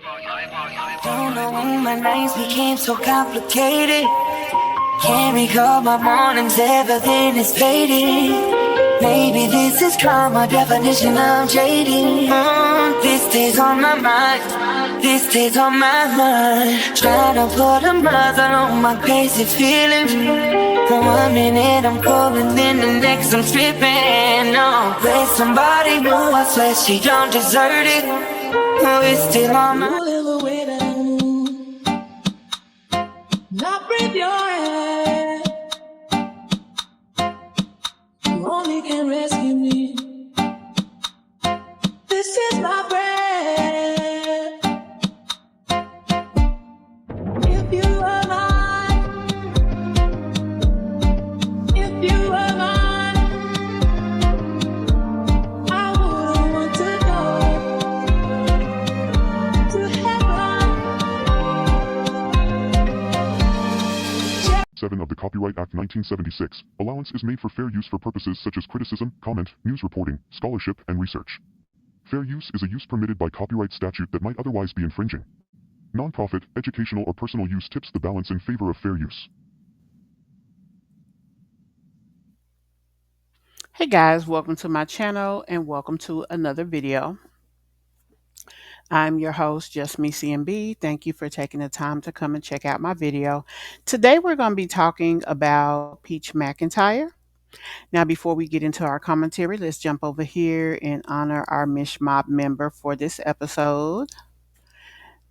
Don't know when my nights became so complicated. Can't recall my mornings, everything is fading. Maybe this is karma, definition of jading. This day's on my mind, this day's on my mind. Trying to put a mother on my crazy feelings. For 1 minute I'm cold and then the next I'm tripping. No, with somebody new, I swear she don't deserve it. Oh, it's still on my not breathe your head. You only can rescue me. This is my bread. If you were mine, if you were mine, I wouldn't want to go to heaven. 7 of the Copyright Act 1976. Allowance is made for fair use for purposes such as criticism, comment, news reporting, scholarship, and research. Fair use is a use permitted by copyright statute that might otherwise be infringing. Non-profit, educational, or personal use tips the balance in favor of fair use. Hey guys, welcome to my channel and welcome to another video. I'm your host, Justmecmb. Thank you for taking the time to come and check out my video. Today we're going to be talking about Peach McIntyre. Now before we get into our commentary, let's jump over here and honor our Mish Mobb member for this episode,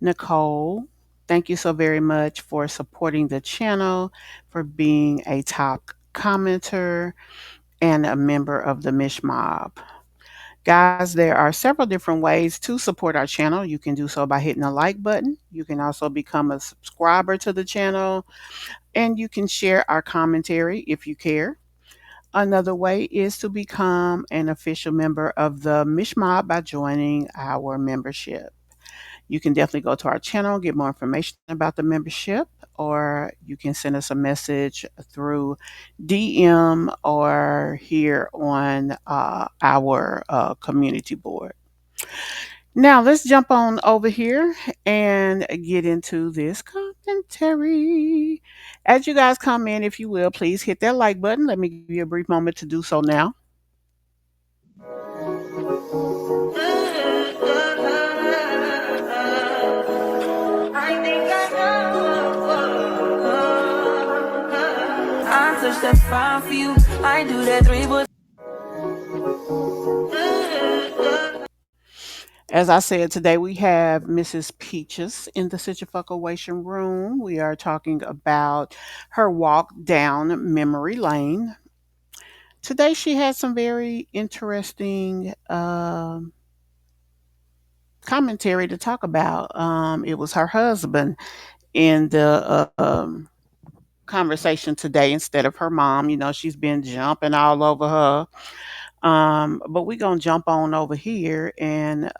Nicole. Thank you so very much for supporting the channel, for being a top commenter, and a member of the Mish Mobb. Guys, there are several different ways to support our channel. You can do so by hitting the like button. You can also become a subscriber to the channel, and you can share our commentary if you care. Another way is to become an official member of the Mish Mobb by joining our membership. You can definitely go to our channel, get more information about the membership, or you can send us a message through DM or here on our community board. Now let's jump on over here and get into this commentary. As you guys come in, if you will, please hit that like button. Let me give you a brief moment to do so now. I think I know. I touch that fire for you. I do that 3 but As I said, today we have Mrs. Peaches in the situation room. We are talking about her walk down memory lane. Today she had some very interesting commentary to talk about. It was her husband in the conversation today instead of her mom. You know, she's been jumping all over her. But we're going to jump on over here and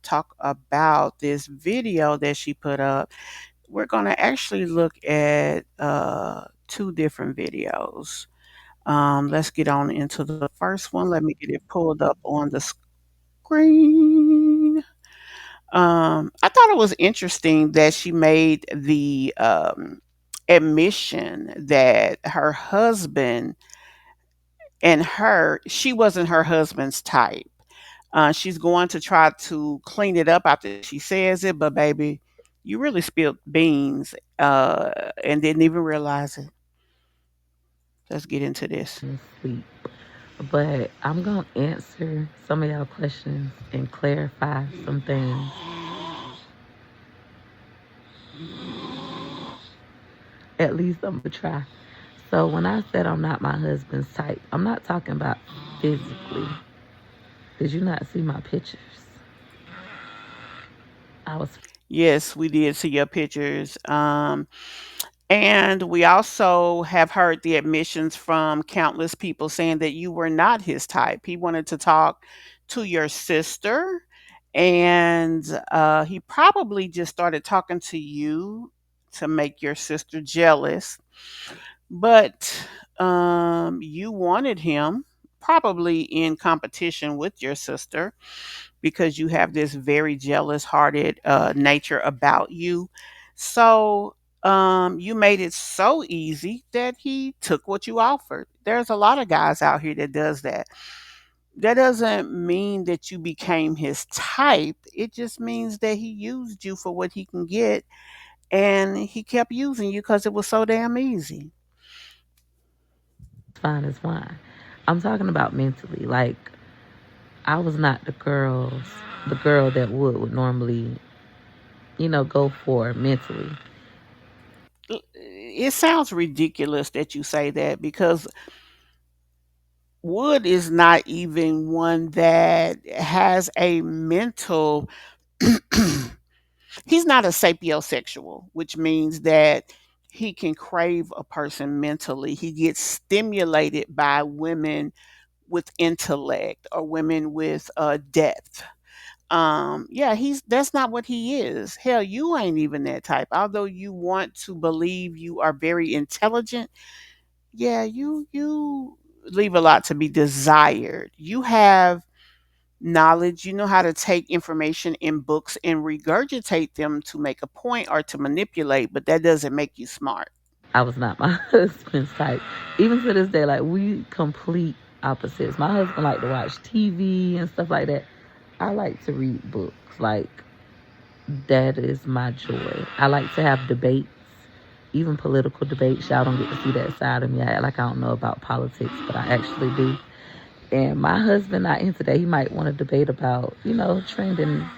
talk about this video that she put up. We're going to actually look at 2 different videos. Let's get on into the first one. Let me get it pulled up on the screen. I thought it was interesting that she made the admission that her husband and she wasn't her husband's type. She's going to try to clean it up after she says it, but baby, you really spilled beans and didn't even realize it. Let's get into this. Sleep. But I'm going to answer some of y'all questions and clarify some things. At least I'm going to try. So when I said I'm not my husband's type, I'm not talking about physically. Did you not see my pictures? Yes, we did see your pictures. And we also have heard the admissions from countless people saying that you were not his type. He wanted to talk to your sister, and he probably just started talking to you to make your sister jealous. But you wanted him probably in competition with your sister because you have this very jealous hearted nature about you. So you made it so easy that he took what you offered. There's a lot of guys out here that does that. That doesn't mean that you became his type. It just means that he used you for what he can get, and he kept using you because it was so damn easy. Fine as wine. I'm talking about mentally. Like, I was not the girl that would normally, go for mentally. It sounds ridiculous that you say that because Wood is not even one that has a mental he's not a sapiosexual, which means that he can crave a person mentally. He gets stimulated by women with intellect or women with depth. Yeah, he's that's not what he is. Hell, you ain't even that type. Although you want to believe you are very intelligent, yeah, you leave a lot to be desired. You have knowledge. You know how to take information in books and regurgitate them to make a point or to manipulate, but that doesn't make you smart. I was not my husband's type. Even to this day, like, we complete opposites. My husband like to watch TV and stuff like that. I like to read books. Like, that is my joy. I like to have debates, even political debates. Y'all don't get to see that side of me. I act like I don't know about politics, but I actually do. And my husband not in today. He might want to debate about, trending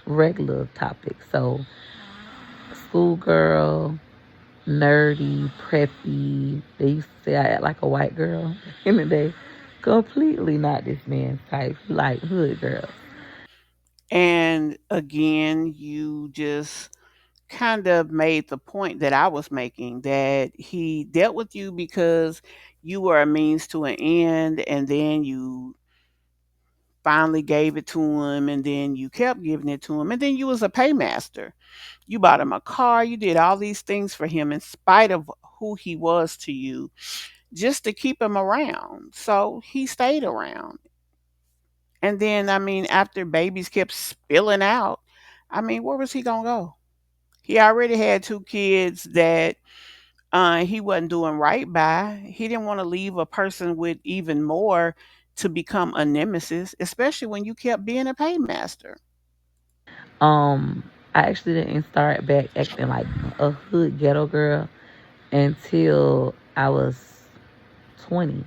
regular topics. So, schoolgirl, nerdy, preppy. They used to say I act like a white girl in the day. Completely not this man's type. He like hood girls. And again, you just kind of made the point that I was making that he dealt with you because you were a means to an end, and then you finally gave it to him, and then you kept giving it to him, and then you was a paymaster. You bought him a car, you did all these things for him in spite of who he was to you, just to keep him around. So he stayed around. And then, I mean, after babies kept spilling out, I mean, where was he gonna go? He already had two kids that he wasn't doing right by. He didn't want to leave a person with even more to become a nemesis, especially when you kept being a paymaster. Um, I actually didn't start back acting like a hood ghetto girl until I was 20,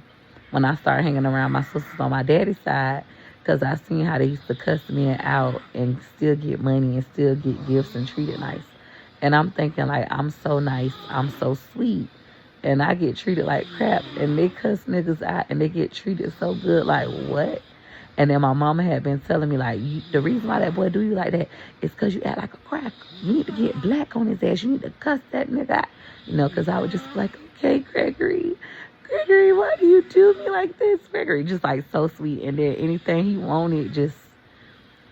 when I started hanging around my sisters on my daddy's side, because I seen how they used to cuss me out and still get money and still get gifts and treated nice. And I'm thinking, like, I'm so nice, I'm so sweet, and I get treated like crap, and they cuss niggas out and they get treated so good. Like, what? And then my mama had been telling me, like, the reason why that boy do you like that is because you act like a cracker. You need to get black on his ass. You need to cuss that nigga out. Because I would just be like, okay, Gregory, Gregory, why do you do me like this? Gregory, just like so sweet. And then anything he wanted, just,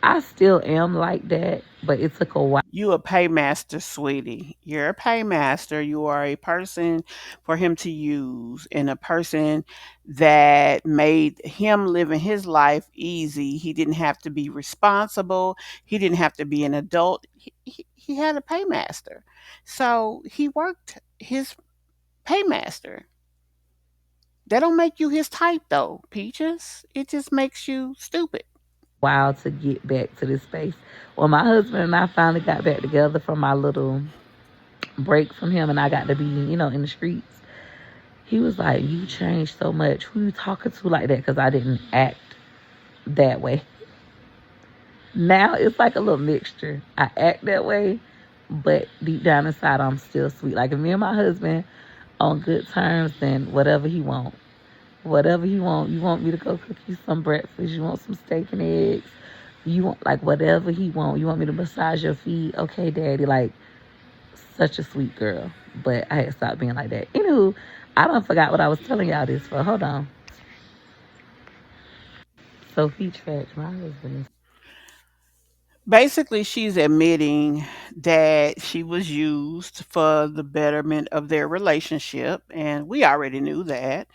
I still am like that, but it took a while. You a paymaster, sweetie. You're a paymaster. You are a person for him to use, and a person that made him living his life easy. He didn't have to be responsible. He didn't have to be an adult. He had a paymaster. So he worked his paymaster. That don't make you his type though, Peaches. It just makes you stupid. While to get back to this space. When my husband and I finally got back together from my little break from him and I got to be, in the streets, he was like, you changed so much. Who you talking to like that? Because I didn't act that way. Now it's like a little mixture. I act that way, but deep down inside, I'm still sweet. Like, if me and my husband on good terms, then whatever he want. Whatever he want. You want me to go cook you some breakfast? You want some steak and eggs? You want, like, whatever he want. You want me to massage your feet? Okay, daddy. Like, such a sweet girl. But I had to stop being like that. Anywho, I don't forgot what I was telling y'all this for. Hold on. Sophie Trash, my husband is. Basically, she's admitting that she was used for the betterment of their relationship, and we already knew that.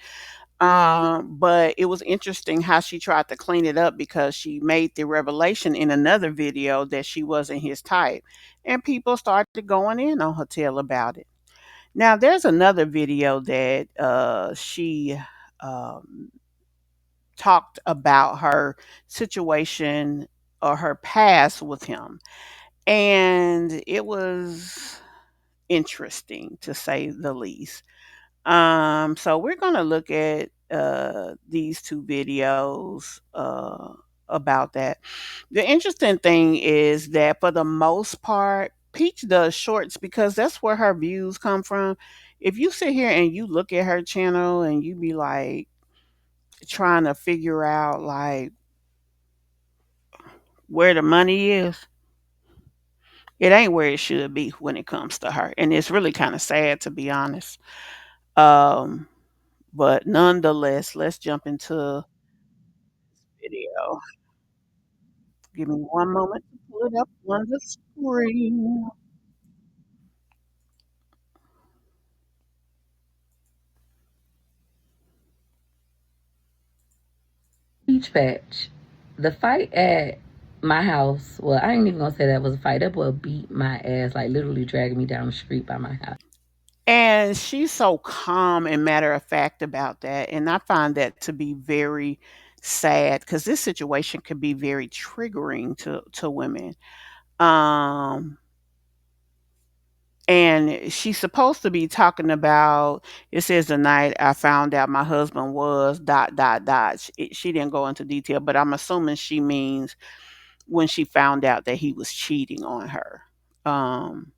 But it was interesting how she tried to clean it up because she made the revelation in another video that she wasn't his type. And people started going in on her tail about it. Now, there's another video that she um, talked about her situation or her past with him. And it was interesting to say the least. So we're going to look at these two videos about that. The interesting thing is that for the most part, Peach does shorts because that's where her views come from. If you sit here and you look at her channel and you be like trying to figure out like where the money is, it ain't where it should be when it comes to her. And it's really kind of sad to be honest. Um, but nonetheless, let's jump into video. Give me one moment to pull it up on the screen. Peach Patch. The fight at my house, well, I ain't even gonna say that was a fight. That boy beat my ass, like literally dragging me down the street by my house. And she's so calm and matter of fact about that. And I find that to be very sad because this situation could be very triggering to women. Um, and she's supposed to be talking about it says the night I found out my husband was dot dot dot. She didn't go into detail, but I'm assuming she means when she found out that he was cheating on her. Um,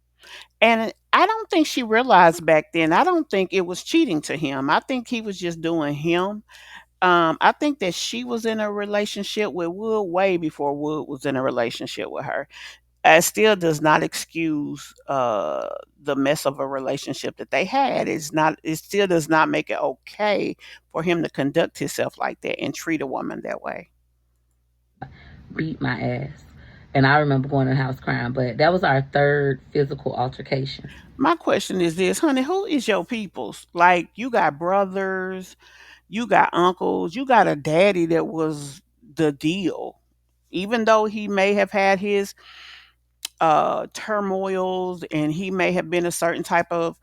and I don't think she realized back then. I don't think it was cheating to him. I think he was just doing him. I think that she was in a relationship with Wood way before Wood was in a relationship with her. It still does not excuse the mess of a relationship that they had. It's not. It still does not make it okay for him to conduct himself like that and treat a woman that way. Beat my ass. And I remember going to the house crying, but that was our third physical altercation. My question is this, honey, who is your peoples? Like you got brothers, you got uncles, you got a daddy that was the deal. Even though he may have had his turmoils and he may have been a certain type of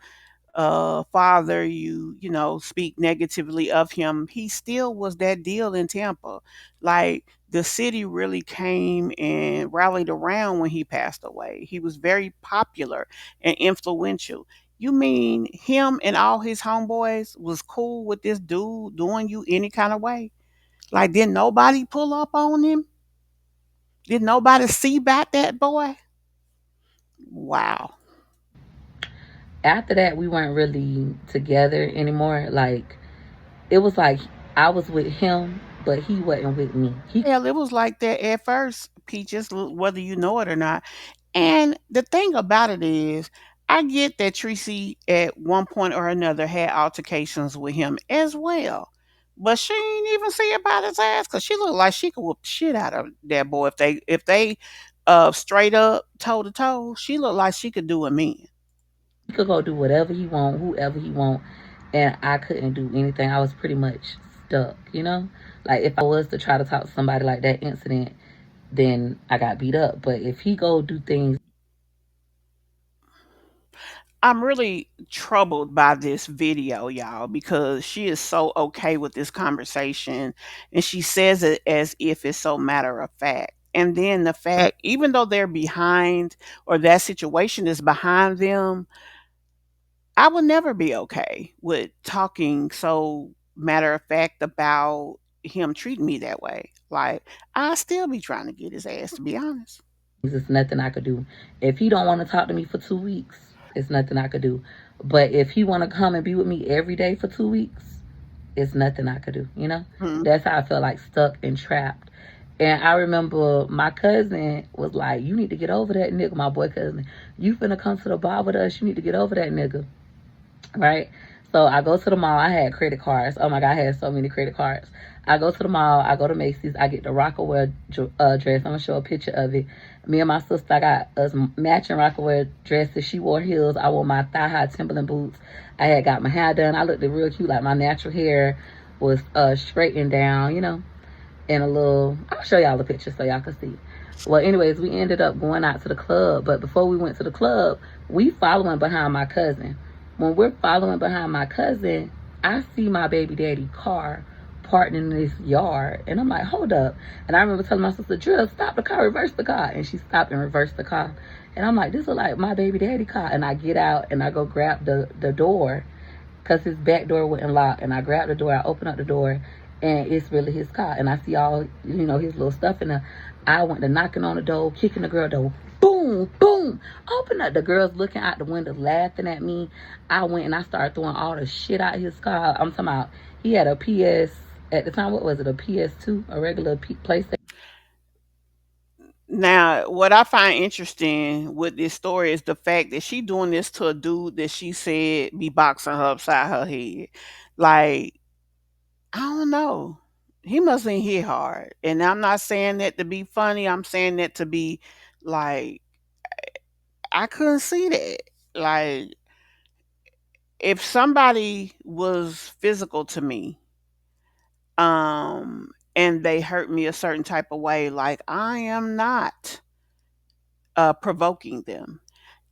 father, you know, speak negatively of him, he still was that deal in Tampa. Like the city really came and rallied around when he passed away. He was very popular and influential. You mean him and all his homeboys was cool with this dude doing you any kind of way? Like, didn't nobody pull up on him? Did nobody see about that boy? Wow. After that, we weren't really together anymore. Like, it was like I was with him, but he wasn't with me. He Hell, it was like that at first, Peaches, whether you know it or not. And the thing about it is, I get that Tracy at one point or another had altercations with him as well. But she ain't even see about his ass because she looked like she could whoop the shit out of that boy if they straight up toe to toe. She looked like she could do a man. could go do whatever he want, whoever he want, and I couldn't do anything. I was pretty much stuck, you know? Like if I was to try to talk to somebody like that incident, then I got beat up. But if he go do things I'm really troubled by this video, y'all, because she is so okay with this conversation and she says it as if it's so matter of fact. And then the fact, even though they're behind or that situation is behind them, I would never be okay with talking so matter of fact about him treating me that way. Like, I still be trying to get his ass, to be honest. it's nothing I could do. If he don't want to talk to me for 2 weeks, it's nothing I could do. But if he want to come and be with me every day for 2 weeks, it's nothing I could do. You know, Hmm. that's how I felt like stuck and trapped. And I remember my cousin was like, "You need to get over that nigga, my boy cousin. You finna come to the bar with us. You need to get over that nigga." Right? So I go to the mall. I had credit cards. Oh my God, I had so many credit cards. I go to the mall. I go to Macy's. I get the Rockaware dress. I'm gonna show a picture of it. Me and my sister, I got us matching Rockaware dresses. She wore heels. I wore my thigh high Timberland boots. I had got my hair done. I looked real cute, like my natural hair was straightened down, you know, in a little. I'll show y'all the picture so y'all can see. Well, anyways, we ended up going out to the club, but before we went to the club, we following behind my cousin. When we're following behind my cousin, I see my baby daddy car parked in this yard, and I'm like, hold up. And I remember telling my sister, Drill, stop the car, reverse the car. And she stopped and reversed the car. And I'm like, this is like my baby daddy car. And I get out and I go grab the door because his back door wouldn't lock. And I grab the door, I open up the door, and it's really his car. And I see all, you know, his little stuff in there. I went to knocking on the door, kicking the girl door. Boom, boom. Open up. The girl's looking out the window, laughing at me. I went and I started throwing all the shit out his car. I'm talking about, he had a PS, at the time, what was it, a PS2, a regular PlayStation. Now, what I find interesting with this story is the fact that she doing this to a dude that she said be boxing her upside her head. Like, I don't know. He must ain't hit hard. And I'm not saying that to be funny. I'm saying that to be like, I couldn't see that. Like, if somebody was physical to me, and they hurt me a certain type of way, like I am not provoking them.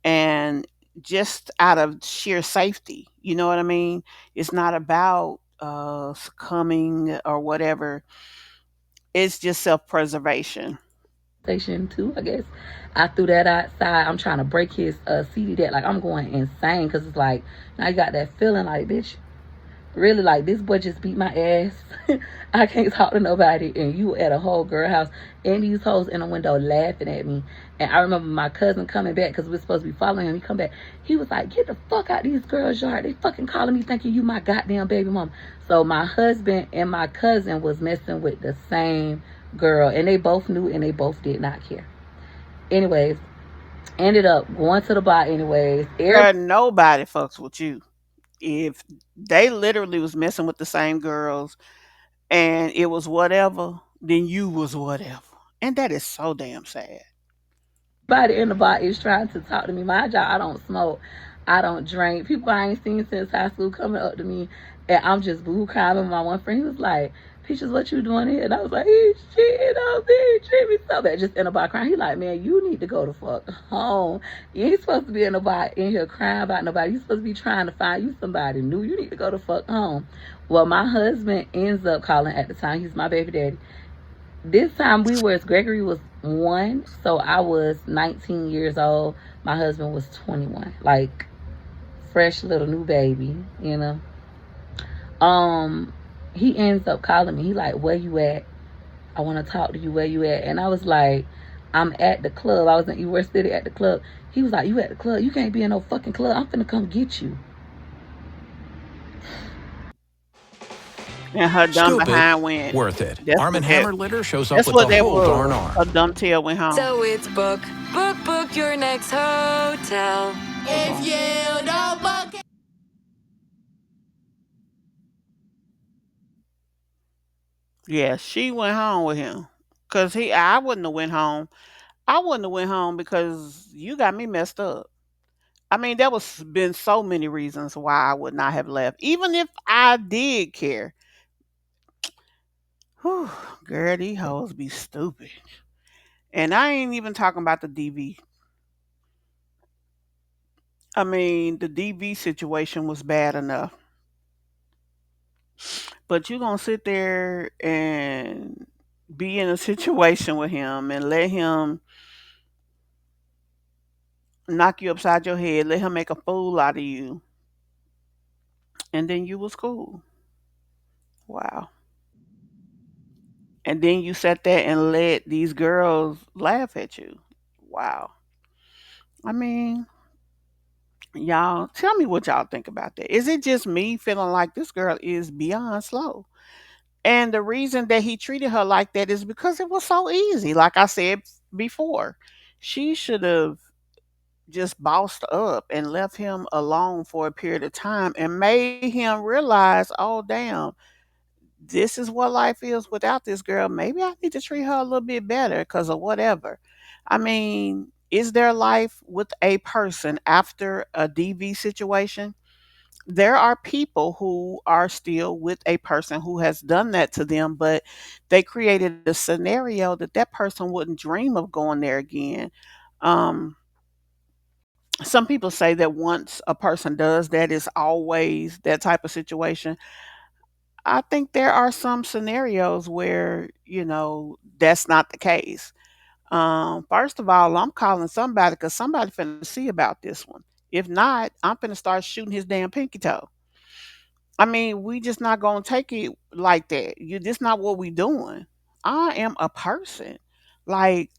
And just out of sheer safety, you know what I mean? It's not about succumbing or whatever. It's just self-preservation. Station 2, I guess. I threw that outside. I'm trying to break his CD deck. Like, I'm going insane because it's like, now you got that feeling like, bitch, really, like, this boy just beat my ass. I can't talk to nobody, and you at a whole girl house, and these hoes in the window laughing at me. And I remember my cousin coming back because we are supposed to be following him. He come back. He was like, get the fuck out these girls' yard. They fucking calling me thinking you my goddamn baby mom. So my husband and my cousin was messing with the same girl, and they both knew, and they both did not care. Anyways, ended up going to the bar anyways. Girl, nobody fucks with you. If they literally was messing with the same girls and it was whatever, then you was whatever. And that is so damn sad. Everybody in the bar is trying to talk to me. My job, I don't smoke, I don't drink. People I ain't seen since high school coming up to me, and I'm just boo crying. And my one friend, he was like, Peaches, what you doing here? And I was like, he's cheating on me, treat me so bad. Just in the bar crying. He like, man, you need to go the fuck home. You ain't supposed to be in the bar in here crying about nobody. You supposed to be trying to find you somebody new. You need to go the fuck home. Well, my husband ends up calling at the time. He's my baby daddy. This time we was, Gregory was 1, so I was 19 years old. My husband was 21, like fresh little new baby, you know. Um, he ends up calling me. He like, where you at? I want to talk to you. Where you at? And I was like, I'm at the club. I was in Ybor City at the club. He was like, you at the club? You can't be in no fucking club. I'm finna come get you. And her dumb Stupid, behind went. worth it. That's Arm what and that. Hammer litter shows up That's with what the that whole darn was. arm. Her dumb tail went home. So it's book your next hotel. If you don't book it. Yeah, she went home with him. Cause I wouldn't have went home. I wouldn't have went home because you got me messed up. I mean, there was been so many reasons why I would not have left, even if I did care. Whew, girl, these hoes be stupid. And I ain't even talking about the DV. I mean, the DV situation was bad enough. But you gonna sit there and be in a situation with him and let him knock you upside your head, let him make a fool out of you, and then you was cool. Wow. And then you sat there and let these girls laugh at you. Wow. I mean, y'all, tell me what y'all think about that. Is it just me feeling like this girl is beyond slow? And the reason that he treated her like that is because it was so easy. Like I said before, she should have just bossed up and left him alone for a period of time and made him realize, oh, damn, this is what life is without this girl. Maybe I need to treat her a little bit better because of whatever. I mean, is there life with a person after a DV situation? There are people who are still with a person who has done that to them, but they created a scenario that that person wouldn't dream of going there again. Um, some people say that once a person does that, it's always that type of situation. I think there are some scenarios where, that's not the case. First of all, I'm calling somebody because somebody finna see about this one. If not, I'm finna start shooting his damn pinky toe. I mean, we just not gonna take it like that. This not what we doing. I am a person. Like,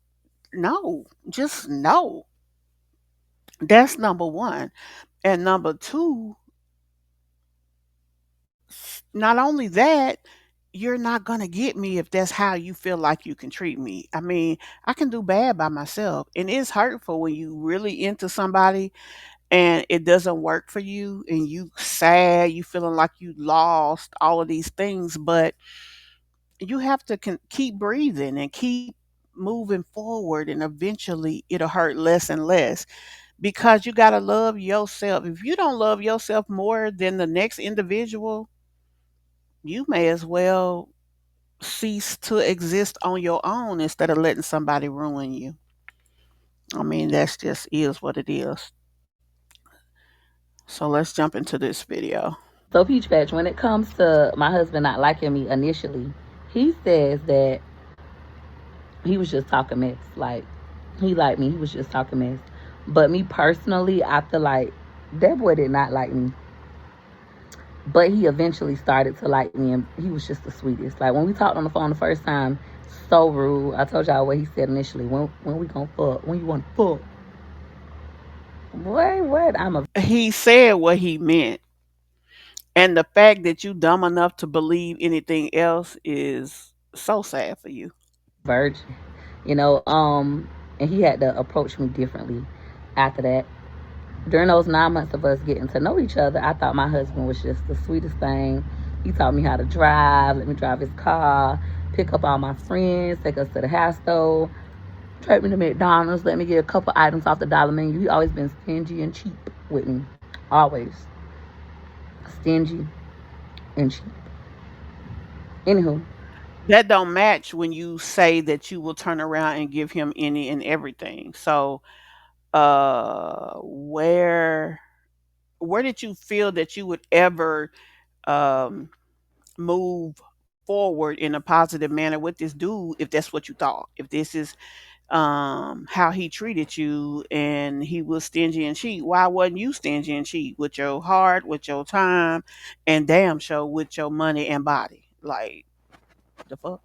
no, just no. That's number one. And number two, not only that, you're not gonna get me if that's how you feel like you can treat me. I mean, I can do bad by myself. And it's hurtful when you really into somebody and it doesn't work for you and you sad, you feeling like you lost all of these things, but you have to keep breathing and keep moving forward, and eventually it'll hurt less and less because you got to love yourself. If you don't love yourself more than the next individual, you may as well cease to exist on your own instead of letting somebody ruin you. I mean, that's just is what it is. So let's jump into this video. So Peach Patch, when it comes to my husband not liking me initially, he says that he was just talking mess. Like, he liked me, he was just talking mess. But me personally, I feel like that boy did not like me. But he eventually started to like me, and he was just the sweetest. Like, when we talked on the phone the first time, so rude. I told y'all what he said initially. When we gonna fuck? When you want to fuck? Boy, what? I'm a He said what he meant. And the fact that you dumb enough to believe anything else is so sad for you. virgin, you know. And he had to approach me differently after that. During those 9 months of us getting to know each other, I thought my husband was just the sweetest thing. He taught me how to drive, let me drive his car, pick up all my friends, take us to the house store, take me to McDonald's, let me get a couple items off the dollar menu. He always been stingy and cheap with me. Always. Stingy and cheap. Anywho, That don't match when you say that you will turn around and give him any and everything. So, where did you feel that you would ever um move forward in a positive manner with this dude if that's what you thought? If this is how he treated you and he was stingy and cheap, why wasn't you stingy and cheap with your heart, with your time, and damn sure with your money and body? Like, the fuck?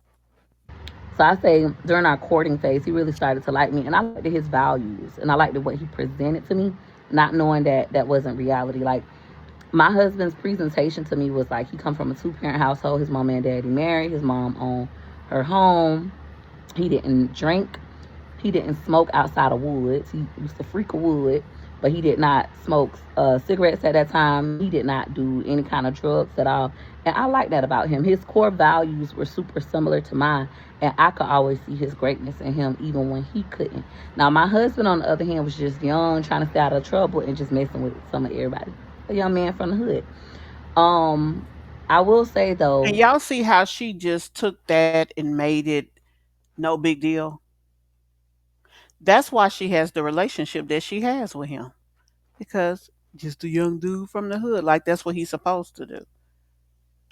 so I say during our courting phase, he really started to like me, and I liked his values, and I liked what he presented to me, not knowing that that wasn't reality. Like, my husband's presentation to me was like, he come from a two-parent household. His mom and daddy married. His mom owned her home. He didn't drink. He didn't smoke outside of woods. He used to freak of wood, but he did not smoke cigarettes at that time. He did not do any kind of drugs at all. And I like that about him. His core values were super similar to mine. And I could always see his greatness in him even when he couldn't. Now, my husband, on the other hand, was just young, trying to stay out of trouble and just messing with some of everybody. A young man from the hood. Um, I will say, And though, y'all see how she just took that and made it no big deal? That's why she has the relationship that she has with him. Because just a young dude from the hood, like that's what he's supposed to do.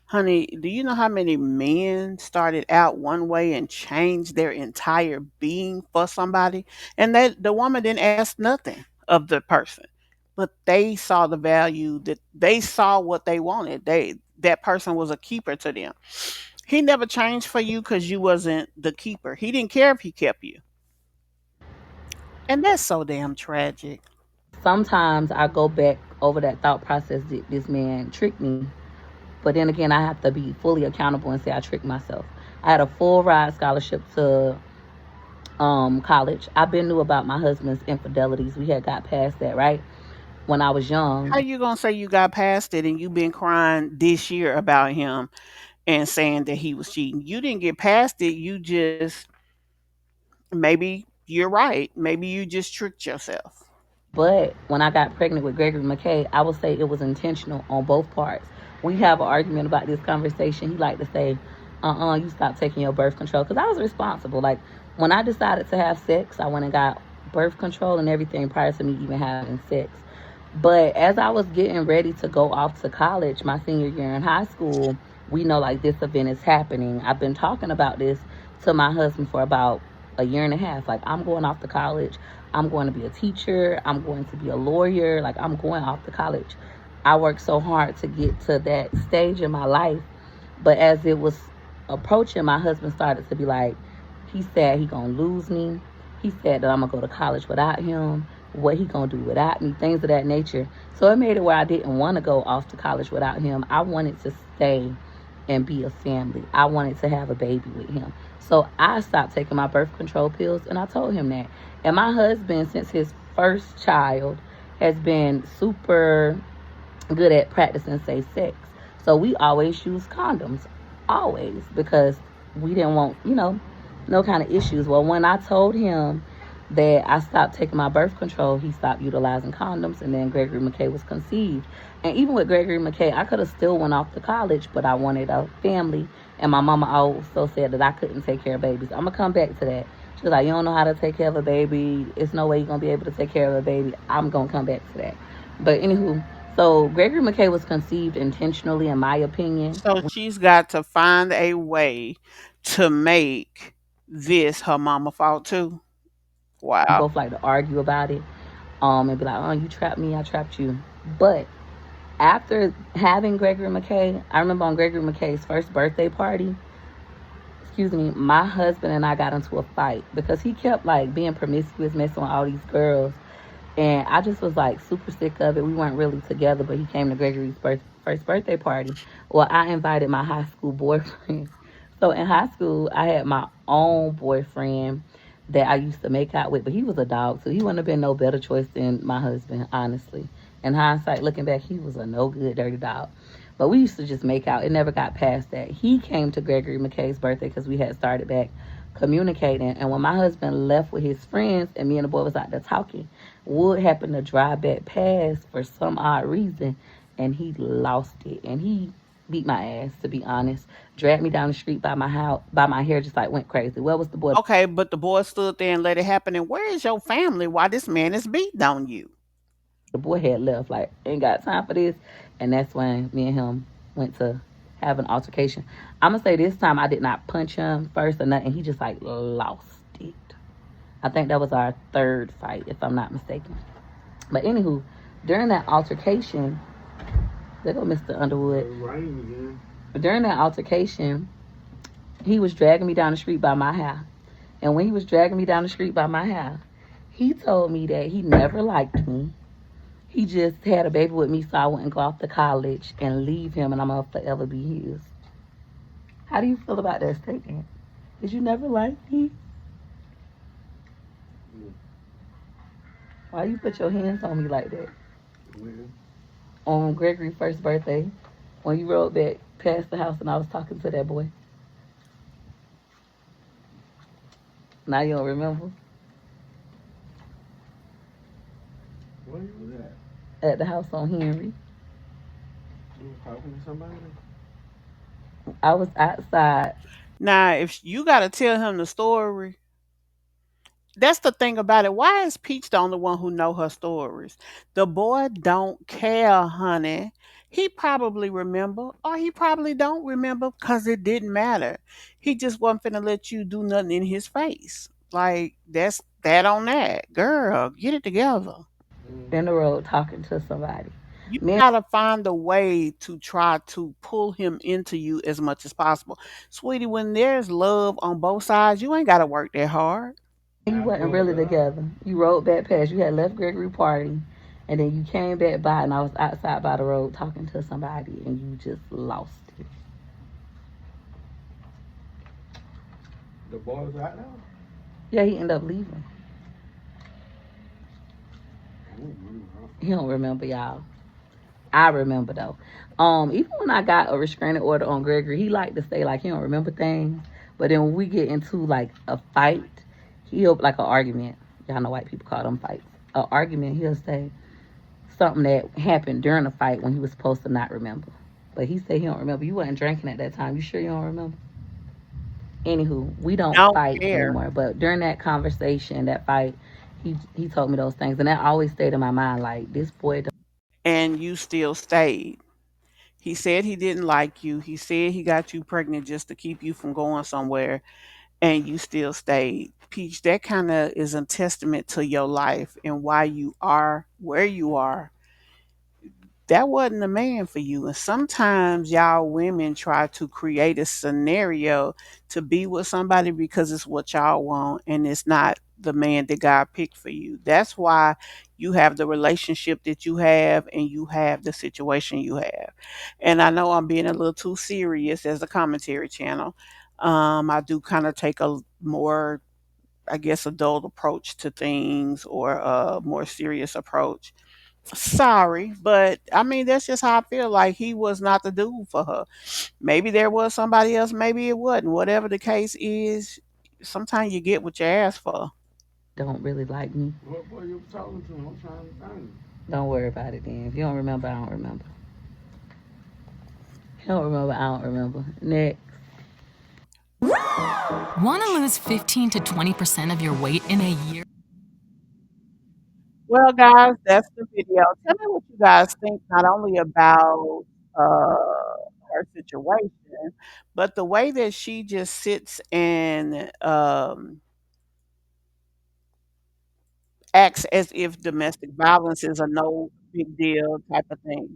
Honey, do you know how many men started out one way and changed their entire being for somebody? And that the woman didn't ask nothing of the person. But they saw the value, that they saw what they wanted. That person was a keeper to them. He never changed for you because you wasn't the keeper. He didn't care if he kept you. And that's so damn tragic. sometimes I go back over that thought process. Did this man trick me? But then again, I have to be fully accountable and say I tricked myself. I had a full ride scholarship to college. I've been knew about my husband's infidelities. We had got past that, right? When I was How young. you gonna say you got past it and you been crying this year about him and saying that he was cheating? You didn't get past it. You just, maybe you're right. Maybe you just tricked yourself. But when I got pregnant with Gregory McKay, I would say it was intentional on both parts. We have an argument about this conversation. He liked to say, you stop taking your birth control. Because I was responsible. Like, when I decided to have sex, I went and got birth control and everything prior to me even having sex. But as I was getting ready to go off to college, my senior year in high school, we know like this event is happening. I've been talking about this to my husband for about a year and a half. Like, I'm going off to college. I'm going to be a teacher. I'm going to be a lawyer. Like, I'm going off to college. I worked so hard to get to that stage in my life. But as it was approaching, my husband started to be like, he said he gonna lose me. He said that I'm gonna go to college without him. What he gonna do without me? Things of that nature. So it made it where I didn't want to go off to college without him. I wanted to stay and be a family. I wanted to have a baby with him. So I stopped taking my birth control pills, and I told him that. And my husband, since his first child, has been super good at practicing safe sex. So we always use condoms, always, because we didn't want, no kind of issues. Well, when I told him that I stopped taking my birth control, he stopped utilizing condoms, and then Gregory McKay was conceived. And even with Gregory McKay, I could have still went off to college, but I wanted a family. And my mama also said that I couldn't take care of babies. I'm going to come back to that. She was like, you don't know how to take care of a baby. It's no way you're going to be able to take care of a baby. I'm going to come back to that. But anywho, so Gregory McKay was conceived intentionally, in my opinion. So she's got to find a way to make this her mama fault too. We Wow. both like to argue about it, and be like, oh, you trapped me, I trapped you. But after having Gregory McKay, I remember on Gregory McKay's first birthday party, my husband and I got into a fight because he kept like being promiscuous, messing with all these girls. And I just was like super sick of it. We weren't really together, but he came to Gregory's first birthday party. Well, I invited my high school boyfriend. So in high school, I had my own boyfriend that I used to make out with, but he was a dog, so he wouldn't have been no better choice than my husband, honestly. In hindsight, looking back, he was a no good, dirty dog. But we used to just make out. It never got past that. He came to Gregory McKay's birthday because we had started back communicating. And when my husband left with his friends and me and the boy was out there talking, Wood happened to drive back past for some odd reason, and he lost it. And he beat my ass, to be honest. Dragged me down the street by my house, by my hair, just like went crazy. Where was the boy? Okay, but the boy stood there and let it happen. And where is your family while this man is beating on you? The boy had left, like, ain't got time for this. And that's when me and him went to have an altercation. I'm gonna say this time I did not punch him first or nothing. He just like lost it. I think that was our third fight, if I'm not mistaken. But anywho, during that altercation, there go Mr. Underwood. During that altercation, he was dragging me down the street by my house. And when he was dragging me down the street by my house, he told me that he never liked me. He just had a baby with me, so I wouldn't go off to college and leave him, and I'm going to forever be his. How do you feel about that statement? Did you never like me? Why you put your hands on me like that? On Gregory's first birthday, when you rode back past the house and I was talking to that boy. Now you don't remember? Where you was At the house on Henry. You was talking to somebody? I was outside. Now, if you got to tell him the story, that's the thing about it. Why is Peach the only one who know her stories? The boy don't care, honey. He probably remember, or he probably don't remember, cause it didn't matter. He just wasn't finna let you do nothing in his face. Like that's that on that, girl. Get it together. In the road talking to somebody. You Me gotta find a way to try to pull him into you as much as possible, sweetie. When there's love on both sides, you ain't gotta work that hard. and you wasn't really together. You rode back past. You had left Gregory party, and then you came back by, and I was outside by the road talking to somebody, and you just lost it. The boy was out now? Yeah, he ended up leaving. He don't remember, y'all. I remember though. Even when I got a restraining order on Gregory, he liked to say like he don't remember things. But then when we get into like a fight, he'll like an argument. Y'all know white people call them fights. an argument, he'll say something that happened during a fight when he was supposed to not remember. But he said he don't remember. You wasn't drinking at that time. You sure you don't remember? Anywho, we don't Don't fight care. anymore. But during that conversation, that fight, he told me those things, and that always stayed in my mind. Like, this boy. And you still stayed. He said he didn't like you. He said he got you pregnant just to keep you from going somewhere, and you still stayed. Peach, that kind of is a testament to your life and why you are where you are. That wasn't a man for you. And sometimes y'all women try to create a scenario to be with somebody because it's what y'all want and it's not the man that God picked for you. That's why you have the relationship that you have and you have the situation you have. And I know I'm being a little too serious as a commentary channel. I do kind of take a more, I guess, adult approach to things or a more serious approach. Sorry, but I mean that's just how I feel. Like he was not the dude for her. Maybe there was somebody else, maybe it wasn't. Whatever the case is, sometimes you get what you ask for. Don't really like me. What boy you talking to? I'm trying to find him. Don't worry about it then. If you don't remember, I don't remember. If you don't remember, I don't remember. Next. Want to lose 15 to 20% of your weight in a year? Well, guys, that's the video. Tell me what you guys think, not only about her situation, but the way that she just sits and acts as if domestic violence is a no big deal type of thing.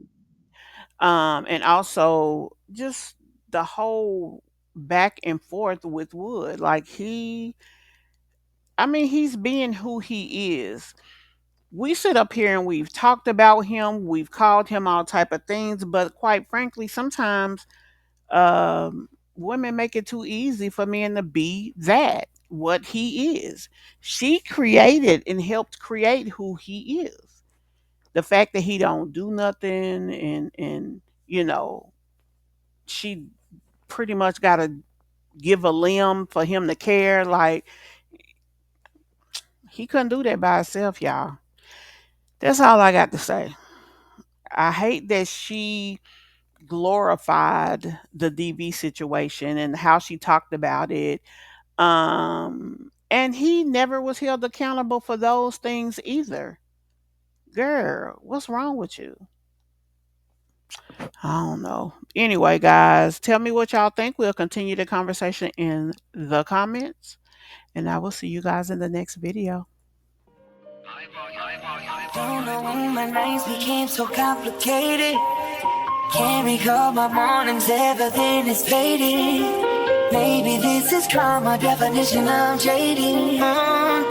And also just the whole back and forth with Wood. Like I mean, he's being who he is. We sit up here and we've talked about him, we've called him all type of things, but quite frankly, sometimes women make it too easy for men to be that what he is. She created and helped create who he is. The fact that he don't do nothing and she pretty much got to give a limb for him to care. Like he couldn't do that by himself, y'all. That's all I got to say. I hate that she glorified the DV situation and how she talked about it. And he never was held accountable for those things either. Girl, what's wrong with you? I don't know. Anyway, guys, tell me what y'all think. We'll continue the conversation in the comments. And I will see you guys in the next video. Don't know when my nights became so complicated. Can't recall my mornings, everything is fading. Maybe this is karma, definition of jading.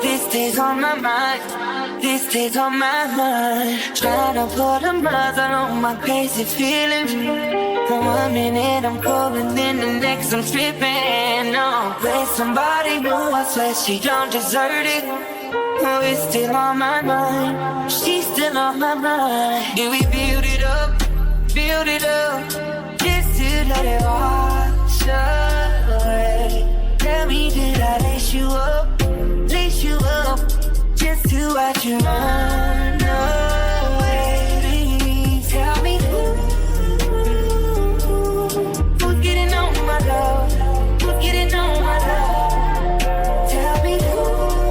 This stays on my mind, this stays on my mind. Trying to put a mother on my crazy feelings. One minute I'm cold and then the next I'm tripping. No, with somebody new, I swear she don't deserve it. Oh, it's still on my mind, she's still on my mind. Do we build it up, just to let it wash away? Tell me, did I lace you up, just to watch you run